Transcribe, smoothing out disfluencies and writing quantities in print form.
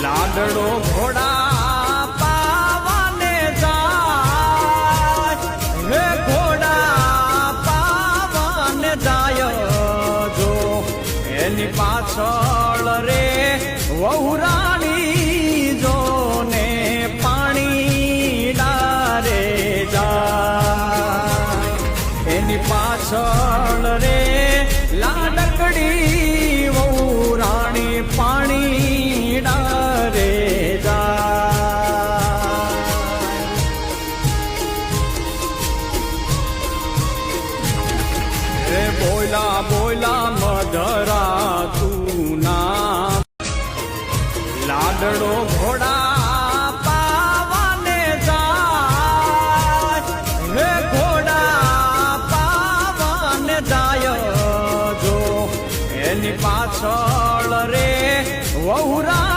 લાડડો ઘોડા પાવાને જાય, હે ઘોડા પાવાને જાય જો એની પાછળ રે વહુરાણી જો ને પાણી ડારે જાય, એની પાછળ રે લાડકડી વહુરાણી પાણી ડારે જાય. બોલા બોલા મધરા તું ના લાડડો ઘોડા પાવાને જાય, હે ઘોડા પાવાને જાય જો એની પાછળ રે વહુરા